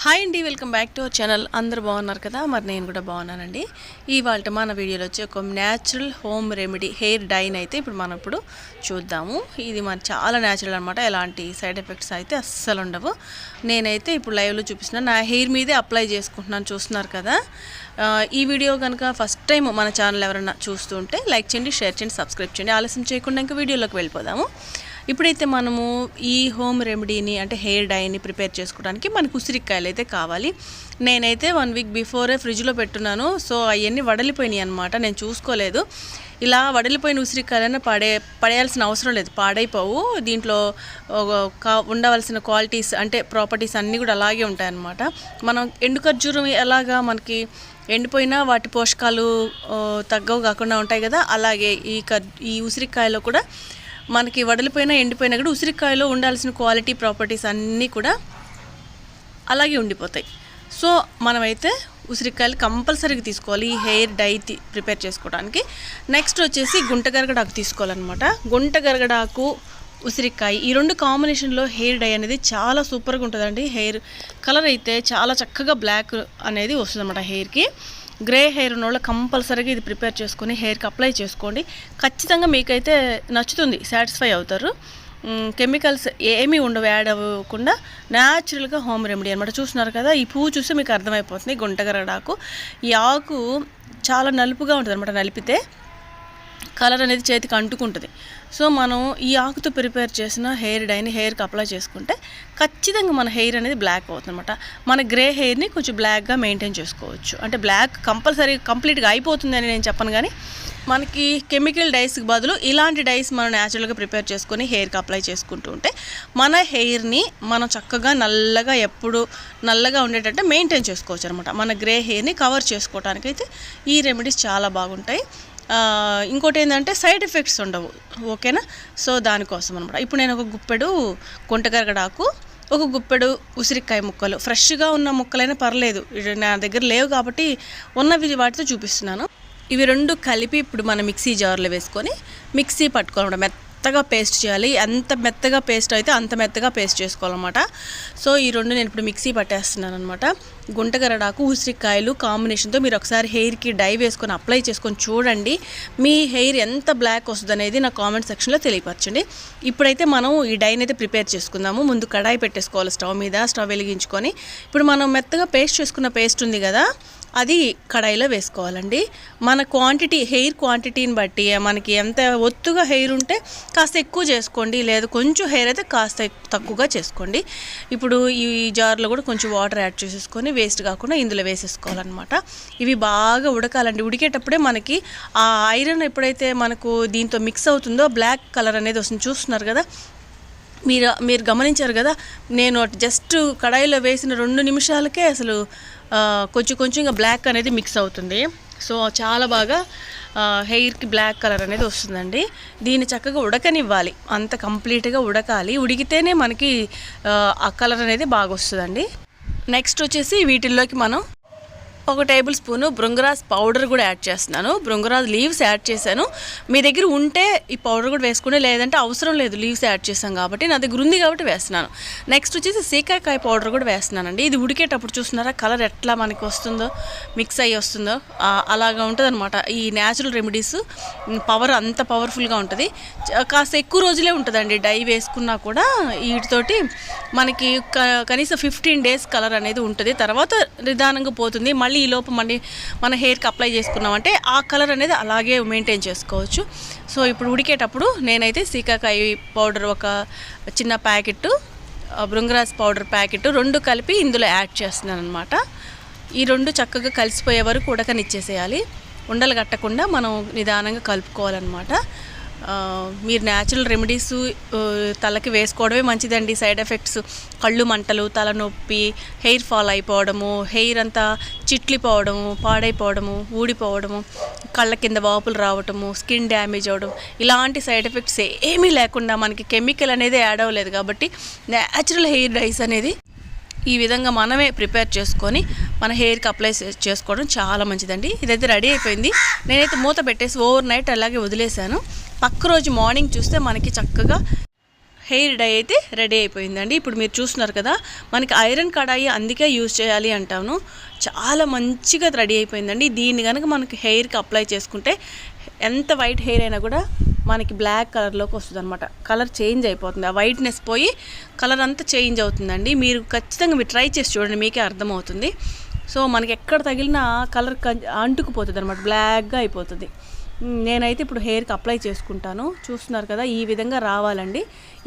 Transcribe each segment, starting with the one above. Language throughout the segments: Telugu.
హాయ్ అండి, welcome back to our channel. అందరూ బాగున్నారు కదా? మరి నేను కూడా బాగున్నానండి. ఇవాళ మన వీడియోలో వచ్చి ఒక natural home remedy hair dye అయితే మనం ఇప్పుడు చూద్దాము. ఇది మన చాలా న్యాచురల్ అనమాట. ఎలాంటి సైడ్ ఎఫెక్ట్స్ అయితే అస్సలు ఉండవు. నేనైతే ఇప్పుడు లైవ్లో చూపిస్తున్నాను, నా హెయిర్ మీదే అప్లై చేసుకుంటున్నాను. చూస్తున్నారు కదా. ఈ వీడియో కనుక ఫస్ట్ టైం మన ఛానల్ ఎవరైనా చూస్తుంటే లైక్ చేయండి, షేర్ చేయండి, సబ్స్క్రైబ్ చేయండి. ఆలస్యం చేయకుండా ఇంకా వీడియోలోకి వెళ్ళిపోదాము. ఇప్పుడైతే మనము ఈ హోమ్ రెమెడీని అంటే హెయిర్ డైని ప్రిపేర్ చేసుకోవడానికి మనకు ఉసిరికాయలు అయితే కావాలి. నేనైతే 1 వీక్ బిఫోరే ఫ్రిడ్జ్లో పెట్టున్నాను. సో అవన్నీ వడలిపోయినాయి అనమాట. నేను చూసుకోలేదు. ఇలా వడలిపోయిన ఉసిరికాయలైనా పడేయాల్సిన అవసరం లేదు, పాడైపోవు. దీంట్లో ఉండవలసిన క్వాలిటీస్ అంటే ప్రాపర్టీస్ అన్నీ కూడా అలాగే ఉంటాయన్నమాట. మనం ఎండు ఖర్జూరం ఎలాగా మనకి ఎండిపోయినా వాటి పోషకాలు తగ్గవు కాకుండా ఉంటాయి కదా, అలాగే ఈ ఉసిరికాయలో కూడా మనకి వడలిపోయినా ఎండిపోయినా కూడా ఉసిరికాయలో ఉండాల్సిన క్వాలిటీ ప్రాపర్టీస్ అన్నీ కూడా అలాగే ఉండిపోతాయి. సో మనమైతే ఉసిరికాయలు కంపల్సరీగా తీసుకోవాలి ఈ హెయిర్ డై ప్రిపేర్ చేసుకోవడానికి. నెక్స్ట్ వచ్చేసి గుంటగరగడాకు తీసుకోవాలన్నమాట. గుంటగరగడాకు ఉసిరికాయ ఈ రెండు కాంబినేషన్లో హెయిర్ డై అనేది చాలా సూపర్గా ఉంటుందండి. హెయిర్ కలర్ అయితే చాలా చక్కగా బ్లాక్ అనేది వస్తుంది అన్నమాట. హెయిర్కి గ్రే హెయిర్ ఉన్న వాళ్ళు కంపల్సరీగా ఇది ప్రిపేర్ చేసుకొని హెయిర్కి అప్లై చేసుకోండి. ఖచ్చితంగా మీకైతే నచ్చుతుంది, సాటిస్ఫై అవుతారు. కెమికల్స్ ఏమీ ఉండవు, యాడ్ అవ్వకుండా న్యాచురల్గా హోమ్ రెమెడీ అనమాట. చూస్తున్నారు కదా, ఈ పువ్వు చూస్తే మీకు అర్థమైపోతుంది. గుంటగరడాకు ఈ ఆకు చాలా నలుపుగా ఉంటుంది అనమాట. నలిపితే కలర్ అనేది చేతికి అంటుకుంటుంది. సో మనం ఈ ఆకుతో ప్రిపేర్ చేసిన హెయిర్ డైని హెయిర్కి అప్లై చేసుకుంటే ఖచ్చితంగా మన హెయిర్ అనేది బ్లాక్ అవుతుంది అనమాట. మన గ్రే హెయిర్ని కొంచెం బ్లాక్గా మెయింటైన్ చేసుకోవచ్చు. అంటే బ్లాక్ కంపల్సరీ కంప్లీట్గా అయిపోతుంది అని నేను చెప్పను, కానీ మనకి కెమికల్ డైస్కి బదులు ఇలాంటి డైస్ మనం న్యాచురల్గా ప్రిపేర్ చేసుకొని హెయిర్కి అప్లై చేసుకుంటూ ఉంటే మన హెయిర్ని మనం చక్కగా నల్లగా ఎప్పుడు నల్లగా ఉండేటట్టు మెయింటైన్ చేసుకోవచ్చు అనమాట. మన గ్రే హెయిర్ని కవర్ చేసుకోవడానికైతే ఈ రెమెడీస్ చాలా బాగుంటాయి. ఇంకోటి ఏంటంటే సైడ్ ఎఫెక్ట్స్ ఉండవు, ఓకేనా? సో దానికోసం అనమాట. ఇప్పుడు నేను ఒక గుప్పెడు గుంటగరగడాకు, ఒక గుప్పెడు ఉసిరికాయ ముక్కలు, ఫ్రెష్గా ఉన్న ముక్కలైనా పర్లేదు, నా దగ్గర లేవు కాబట్టి ఉన్నవి వాటితో చూపిస్తున్నాను. ఇవి రెండు కలిపి ఇప్పుడు మనం మిక్సీ జార్లో వేసుకొని మిక్సీ పట్టుకోవాలన్నమాట. మెత్తగా పేస్ట్ చేయాలి. ఎంత మెత్తగా పేస్ట్ అయితే అంత మెత్తగా పేస్ట్ చేసుకోవాలన్నమాట. సో ఈ రెండు నేను ఇప్పుడు మిక్సీ పట్టేస్తున్నాను అనమాట. గుంటగరడాకు ఉసిరికాయలు కాంబినేషన్తో మీరు ఒకసారి హెయిర్కి డై వేసుకొని అప్లై చేసుకొని చూడండి. మీ హెయిర్ ఎంత బ్లాక్ వస్తుంది అనేది నా కామెంట్ సెక్షన్లో తెలియపరచండి. ఇప్పుడైతే మనం ఈ డైని అయితే ప్రిపేర్ చేసుకుందాము. ముందు కడాయి పెట్టేసుకోవాలి స్టవ్ మీద. స్టవ్ వెలిగించుకొని ఇప్పుడు మనం మెత్తగా పేస్ట్ చేసుకున్న పేస్ట్ ఉంది కదా, అది కడాయిలో వేసుకోవాలండి. మన క్వాంటిటీ హెయిర్ క్వాంటిటీని బట్టి మనకి ఎంత ఒత్తుగా హెయిర్ ఉంటే కాస్త ఎక్కువ చేసుకోండి, లేదా కొంచెం హెయిర్ అయితే కాస్త తక్కువగా చేసుకోండి. ఇప్పుడు ఈ జార్లో కూడా కొంచెం వాటర్ యాడ్ చేసేసుకొని వేస్ట్ కాకుండా ఇందులో వేసేసుకోవాలన్నమాట. ఇవి బాగా ఉడకాలండి. ఉడికేటప్పుడే మనకి ఆ ఐరన్ ఎప్పుడైతే మనకు దీంతో మిక్స్ అవుతుందో బ్లాక్ కలర్ అనేది వస్తుంది. చూస్తున్నారు కదా, మీరు గమనించారు కదా, నేను జస్ట్ కడాయిలో వేసిన 2 నిమిషాలకే అసలు కొంచెంగా బ్లాక్ అనేది మిక్స్ అవుతుంది. సో చాలా బాగా హెయిర్కి బ్లాక్ కలర్ అనేది వస్తుందండి. దీన్ని చక్కగా ఉడకనివ్వాలి, అంత కంప్లీట్గా ఉడకాలి. ఉడికితేనే మనకి ఆ కలర్ అనేది బాగా వస్తుందండి. నెక్స్ట్ వచ్చేసి వీటిల్లోకి మనం 1 టేబుల్ స్పూను బృంగరాజ్ పౌడర్ కూడా యాడ్ చేస్తున్నాను. బృంగరాజ్ లీవ్స్ యాడ్ చేశాను. మీ దగ్గర ఉంటే ఈ పౌడర్ కూడా వేసుకుని, లేదంటే అవసరం లేదు, లీవ్స్ యాడ్ చేసాం కాబట్టి. నా దగ్గర ఉంది కాబట్టి వేస్తున్నాను. నెక్స్ట్ వచ్చేసి సీకాకాయ పౌడర్ కూడా వేస్తున్నానండి. ఇది ఉడికేటప్పుడు చూస్తున్నారా కలర్ ఎట్లా మనకి వస్తుందో, మిక్స్ అయ్యి వస్తుందో, అలాగా ఉంటుంది అనమాట. ఈ న్యాచురల్ రెమెడీస్ పవర్ అంత పవర్ఫుల్గా ఉంటుంది. కాస్త ఎక్కువ రోజులే ఉంటుందండి డై వేసుకున్నా కూడా. వీటితోటి మనకి కనీసం 15 days కలర్ అనేది ఉంటుంది. తర్వాత నిదానంగా పోతుంది. మళ్ళీ ఈ లోపు మన హెయిర్కి అప్లై చేసుకున్నామంటే ఆ కలర్ అనేది అలాగే మెయింటైన్ చేసుకోవచ్చు. సో ఇప్పుడు ఉడికేటప్పుడు నేనైతే సీకాకాయ పౌడర్ ఒక చిన్న ప్యాకెట్, బృంగరాజ్ పౌడర్ ప్యాకెట్ 2 కలిపి ఇందులో యాడ్ చేస్తున్నాను అనమాట. ఈ 2 చక్కగా కలిసిపోయే వరకు ఉడకనిచ్చేసేయాలి. ఉండలు కట్టకుండా మనం నిదానంగా కలుపుకోవాలన్నమాట. మీరు న్యాచురల్ రెమెడీస్ తలకి వేసుకోవడమే మంచిదండి. సైడ్ ఎఫెక్ట్స్ కళ్ళు మంటలు, తలనొప్పి, హెయిర్ ఫాల్ అయిపోవడము, హెయిర్ అంతా చిట్లిపోవడము, పాడైపోవడము, ఊడిపోవడము, కళ్ళ కింద వాపులు రావటము, స్కిన్ డ్యామేజ్ అవ్వడం, ఇలాంటి సైడ్ ఎఫెక్ట్స్ ఏమీ లేకుండా మనకి కెమికల్ అనేది యాడ్ అవ్వలేదు కాబట్టి న్యాచురల్ హెయిర్ డైస్ అనేది ఈ విధంగా మనమే ప్రిపేర్ చేసుకొని మన హెయిర్కి అప్లై చేసుకోవడం చాలా మంచిదండి. ఇదైతే రెడీ అయిపోయింది. నేనైతే మూత పెట్టేసి ఓవర్ నైట్ అలాగే వదిలేశాను. పక్క రోజు మార్నింగ్ చూస్తే మనకి చక్కగా హెయిర్ డై అయితే రెడీ అయిపోయిందండి. ఇప్పుడు మీరు చూస్తున్నారు కదా, మనకి ఐరన్ కడాయి అందుకే యూజ్ చేయాలి అంటాను. చాలా మంచిగా రెడీ అయిపోయిందండి. దీన్ని కనుక మనకి హెయిర్కి అప్లై చేసుకుంటే ఎంత వైట్ హెయిర్ అయినా కూడా మనకి బ్లాక్ కలర్లోకి వస్తుంది అనమాట. కలర్ చేంజ్ అయిపోతుంది, ఆ వైట్నెస్ పోయి కలర్ అంతా చేంజ్ అవుతుందండి. మీరు ఖచ్చితంగా మీరు ట్రై చేసి చూడండి, మీకే అర్థమవుతుంది. సో మనకి ఎక్కడ తగిలినా కలర్ అంటుకుపోతుంది అనమాట, బ్లాక్గా అయిపోతుంది. నేనైతే ఇప్పుడు హెయిర్కి అప్లై చేసుకుంటాను. చూస్తున్నారు కదా, ఈ విధంగా రావాలండి.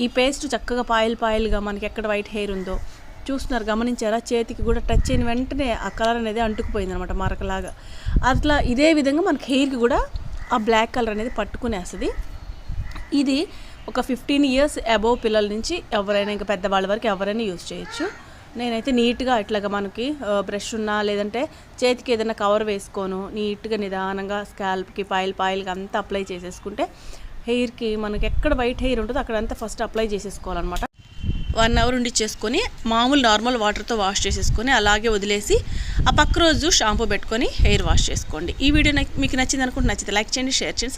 ఈ పేస్ట్ చక్కగా పాయలుగా మనకి ఎక్కడ వైట్ హెయిర్ ఉందో చూస్తున్నారు, గమనించారా? చేతికి కూడా టచ్ అయిన వెంటనే ఆ కలర్ అనేది అంటుకుపోయింది అనమాట, మరకలాగా. అట్లా ఇదే విధంగా మనకి హెయిర్కి కూడా ఆ బ్లాక్ కలర్ అనేది పట్టుకునేస్తుంది. ఇది ఒక 15 years అబోవ్ పిల్లల నుంచి ఎవరైనా, ఇంకా పెద్దవాళ్ళ వరకు ఎవరైనా యూజ్ చేయొచ్చు. నేనైతే నీట్గా ఇట్లాగా మనకి బ్రష్ ఉన్నా లేదంటే చేతికి ఏదైనా కవర్ వేసుకోను నీట్గా నిదానంగా స్కాల్ప్కి పాయలుగా అంతా అప్లై చేసేసుకుంటే హెయిర్కి మనకి ఎక్కడ వైట్ హెయిర్ ఉంటుందో అక్కడంతా ఫస్ట్ అప్లై చేసేసుకోవాలన్నమాట. 1 hour ఉండిచ్చేసుకొని మామూలు నార్మల్ వాటర్తో వాష్ చేసేసుకొని అలాగే వదిలేసి ఆ పక్క రోజు షాంపూ పెట్టుకొని హెయిర్ వాష్ చేసుకోండి. ఈ వీడియో మీకు నచ్చింది అనుకుంటే నచ్చితే లైక్ చేయండి, షేర్ చేయండి.